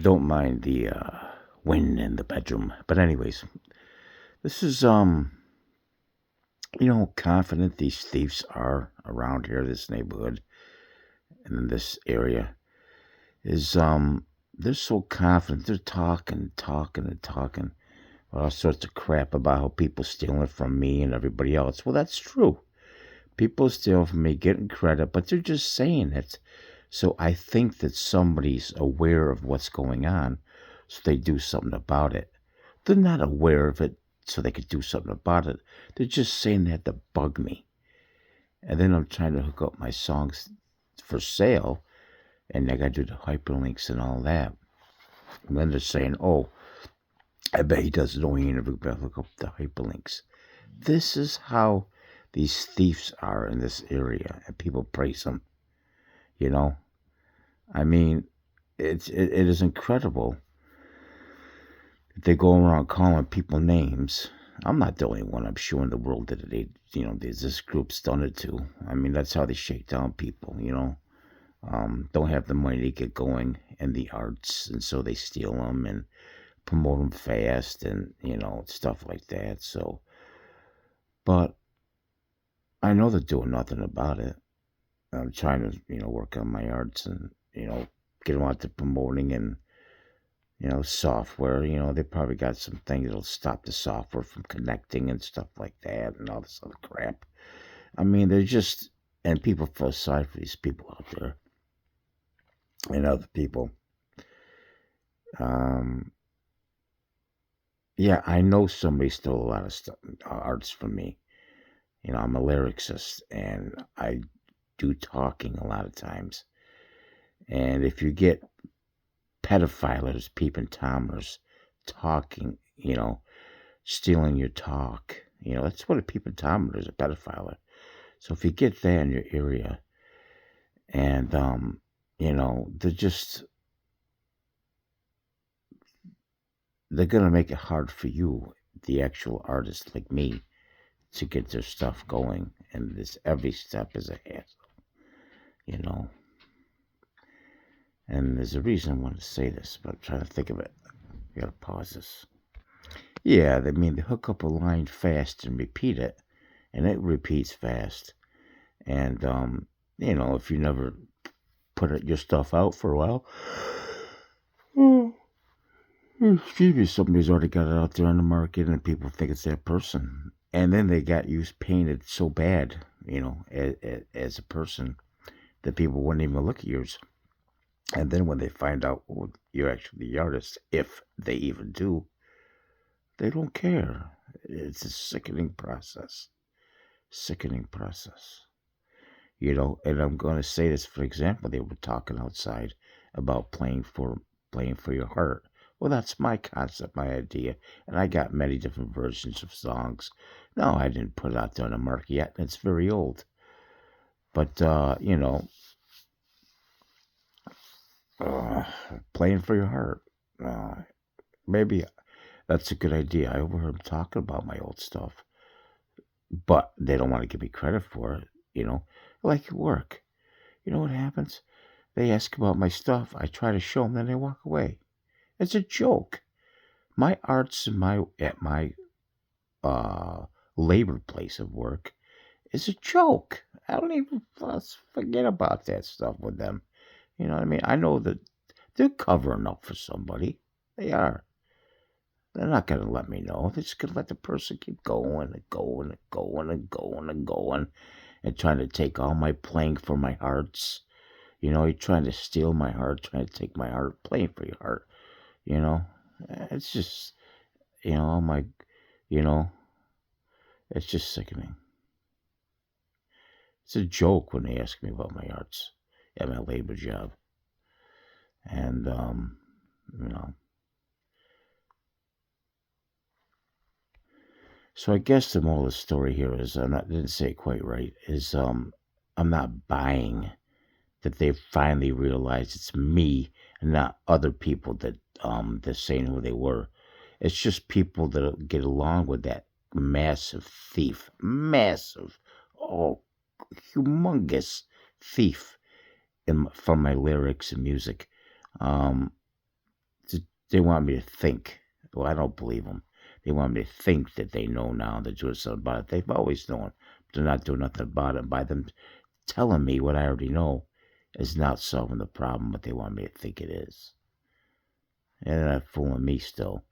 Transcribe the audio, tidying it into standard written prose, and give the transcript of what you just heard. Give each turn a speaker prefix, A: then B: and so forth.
A: Don't mind the wind in the bedroom. But anyways, this is how confident these thieves are around here, this neighborhood and in this area is they're so confident. They're talking and talking all sorts of crap about how people stealing from me and everybody else. Well, that's true. People steal from me, getting credit, but they're just saying it. So I think that somebody's aware of what's going on, so they do something about it. They're not aware of it, so they could do something about it. They're just saying that to bug me. And then I'm trying to hook up my songs for sale, and I got to do the hyperlinks and all that. And then they're saying, oh, I bet he doesn't know he interview, but look up the hyperlinks. This is how these thieves are in this area, and people praise them. You know, I mean, it is incredible. They go around calling people names. I'm not the only one. I'm sure in the world that there's this group's done it too. I mean, that's how they shake down people. Don't have the money to get going in the arts, and so they steal them and promote them fast, and stuff like that. So, but I know they're doing nothing about it. I'm trying to, work on my arts and, get them out to promoting and, software. They probably got some things that'll stop the software from connecting and stuff like that and all this other crap. I mean, they're just, and people feel sorry for these people out there and other people. Yeah, I know somebody stole a lot of stuff, arts from me. I'm a lyricist and I do talking a lot of times. And if you get pedophilers, peeping tomers, talking, stealing your talk, that's what a peeping tomer is, a pedophiler. So if you get that in your area, and they're gonna make it hard for you, the actual artist like me, to get their stuff going, and this every step is a hassle. And there's a reason I want to say this, but I'm trying to think of it. I gotta pause this. Yeah, they hook up a line fast and repeat it, and it repeats fast. And if you never put your stuff out for a while, excuse me, somebody's already got it out there on the market, and people think it's that person. And then they got you painted so bad, as a person, that people wouldn't even look at yours. And then when they find out you're actually the artist, if they even do, they don't care. It's a sickening process. Sickening process. And I'm going to say this, for example, they were talking outside about playing for your heart. Well, that's my concept, my idea. And I got many different versions of songs. No, I didn't put it out there on the market yet, and it's very old. But, playing for your heart. Maybe that's a good idea. I overheard them talking about my old stuff. But they don't want to give me credit for it, like work. You know what happens? They ask about my stuff. I try to show them, then they walk away. It's a joke. My arts at my labor place of work is a joke. I don't even forget about that stuff with them. You know what I mean? I know that they're covering up for somebody. They are. They're not going to let me know. They're just going to let the person keep going and going and going and going and going and trying to take all my playing for my hearts. You're trying to steal my heart, trying to take my heart, playing for your heart. It's just, my, it's just sickening. It's a joke when they ask me about my arts at my labor job. And, So I guess the moral of the story here is, didn't say it quite right, is I'm not buying that they finally realized it's me and not other people that they're saying who they were. It's just people that get along with that massive thief, massive, humongous thief from my lyrics and music. They want me to think. Well, I don't believe them. They want me to think that they know now and they're doing something about it. They've always known. But they're not doing nothing about it. By them telling me what I already know is not solving the problem, but they want me to think it is. And they're not fooling me still.